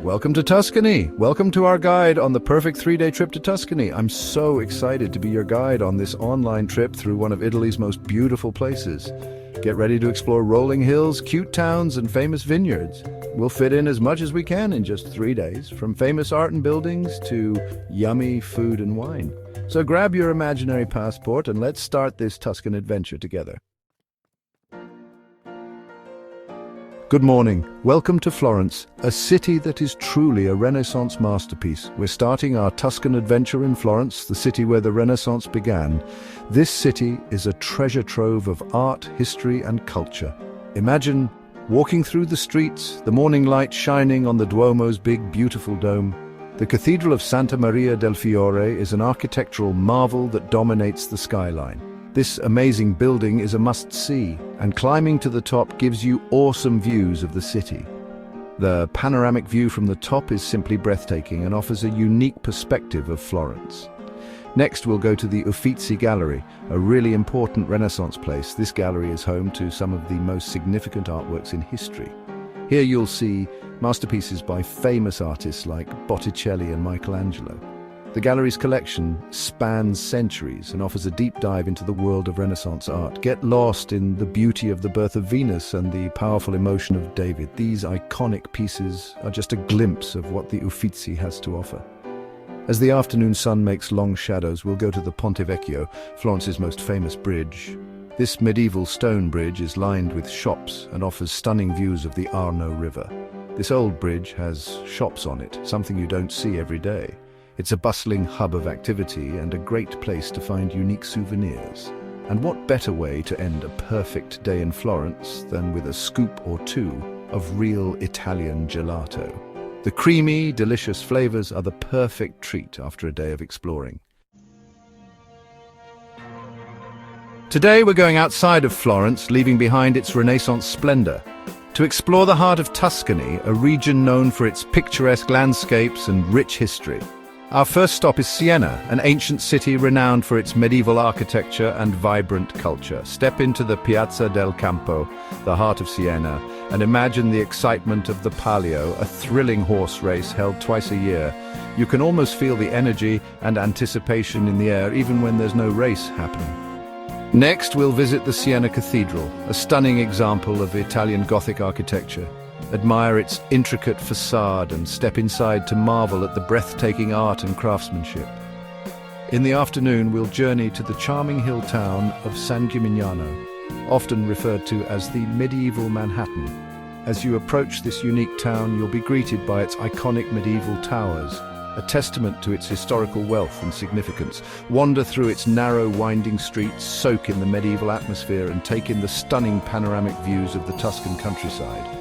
Welcome to Tuscany. Welcome to our guide on the perfect 3-day trip to Tuscany. I'm so excited to be your guide on this online trip through one of Italy's most beautiful places. Get ready to explore rolling hills, cute towns, and famous vineyards. We'll fit in as much as we can in just 3 days, from famous art and buildings to yummy food and wine. So grab your imaginary passport and let's start this Tuscan adventure together. Good morning. Welcome to Florence, a city that is truly a Renaissance masterpiece. We're starting our Tuscan adventure in Florence, the city where the Renaissance began. This city is a treasure trove of art, history, and culture. Imagine walking through the streets, the morning light shining on the Duomo's big, beautiful dome. The Cathedral of Santa Maria del Fiore is an architectural marvel that dominates the skyline. This amazing building is a must-see, and climbing to the top gives you awesome views of the city. The panoramic view from the top is simply breathtaking and offers a unique perspective of Florence. Next, we'll go to the Uffizi Gallery, a really important Renaissance place. This gallery is home to some of the most significant artworks in history. Here you'll see masterpieces by famous artists like Botticelli and Michelangelo. The gallery's collection spans centuries and offers a deep dive into the world of Renaissance art. Get lost in the beauty of the birth of Venus and the powerful emotion of David. These iconic pieces are just a glimpse of what the Uffizi has to offer. As the afternoon sun makes long shadows, we'll go to the Ponte Vecchio, Florence's most famous bridge. This medieval stone bridge is lined with shops and offers stunning views of the Arno River. This old bridge has shops on it, something you don't see every day. It's a bustling hub of activity and a great place to find unique souvenirs. And what better way to end a perfect day in Florence than with a scoop or two of real Italian gelato? The creamy, delicious flavors are the perfect treat after a day of exploring. Today we're going outside of Florence, leaving behind its Renaissance splendor, to explore the heart of Tuscany, a region known for its picturesque landscapes and rich history. Our first stop is Siena, an ancient city renowned for its medieval architecture and vibrant culture. Step into the Piazza del Campo, the heart of Siena, and imagine the excitement of the Palio, a thrilling horse race held twice a year. You can almost feel the energy and anticipation in the air, even when there's no race happening. Next, we'll visit the Siena Cathedral, a stunning example of Italian Gothic architecture. Admire its intricate facade and step inside to marvel at the breathtaking art and craftsmanship. In the afternoon, we'll journey to the charming hill town of San Gimignano, often referred to as the medieval Manhattan. As you approach this unique town, you'll be greeted by its iconic medieval towers, a testament to its historical wealth and significance. Wander through its narrow, winding streets, soak in the medieval atmosphere, and take in the stunning panoramic views of the Tuscan countryside.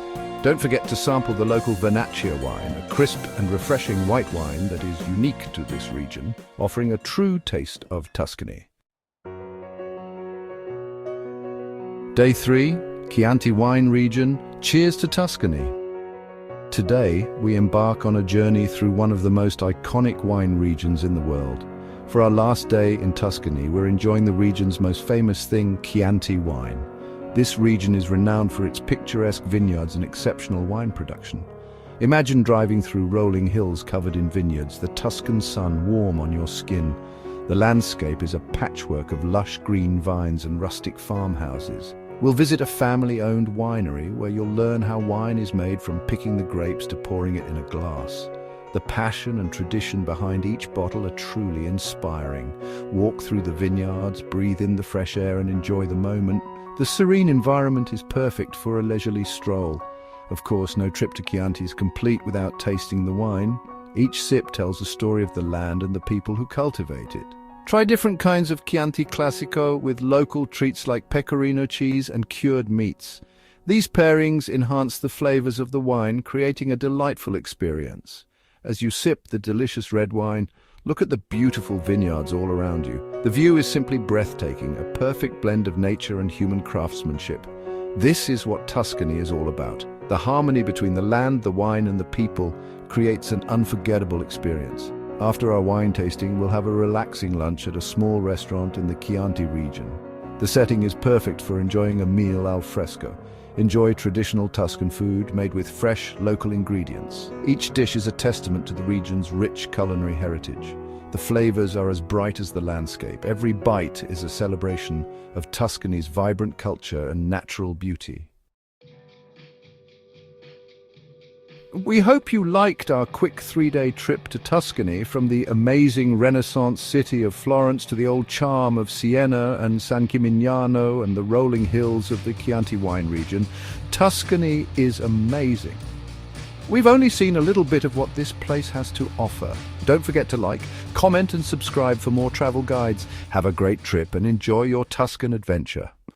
Don't forget to sample the local Vernaccia wine, a crisp and refreshing white wine that is unique to this region, offering a true taste of Tuscany. Day 3, Chianti wine region. Cheers to Tuscany! Today, we embark on a journey through one of the most iconic wine regions in the world. For our last day in Tuscany, we're enjoying the region's most famous thing, Chianti wine. This region is renowned for its picturesque vineyards and exceptional wine production. Imagine driving through rolling hills covered in vineyards, the Tuscan sun warm on your skin. The landscape is a patchwork of lush green vines and rustic farmhouses. We'll visit a family-owned winery where you'll learn how wine is made from picking the grapes to pouring it in a glass. The passion and tradition behind each bottle are truly inspiring. Walk through the vineyards, breathe in the fresh air, and enjoy the moment. The serene environment is perfect for a leisurely stroll. Of course, no trip to Chianti is complete without tasting the wine. Each sip tells a story of the land and the people who cultivate it. Try different kinds of Chianti Classico with local treats like pecorino cheese and cured meats. These pairings enhance the flavors of the wine, creating a delightful experience. As you sip the delicious red wine, look at the beautiful vineyards all around you. The view is simply breathtaking, a perfect blend of nature and human craftsmanship. This is what Tuscany is all about. The harmony between the land, the wine, and the people creates an unforgettable experience. After our wine tasting, we'll have a relaxing lunch at a small restaurant in the Chianti region. The setting is perfect for enjoying a meal al fresco. Enjoy traditional Tuscan food made with fresh, local ingredients. Each dish is a testament to the region's rich culinary heritage. The flavors are as bright as the landscape. Every bite is a celebration of Tuscany's vibrant culture and natural beauty. We hope you liked our quick 3-day trip to Tuscany, from the amazing Renaissance city of Florence to the old charm of Siena and San Gimignano and the rolling hills of the Chianti wine region. Tuscany is amazing. We've only seen a little bit of what this place has to offer. Don't forget to like, comment and subscribe for more travel guides. Have a great trip and enjoy your Tuscan adventure.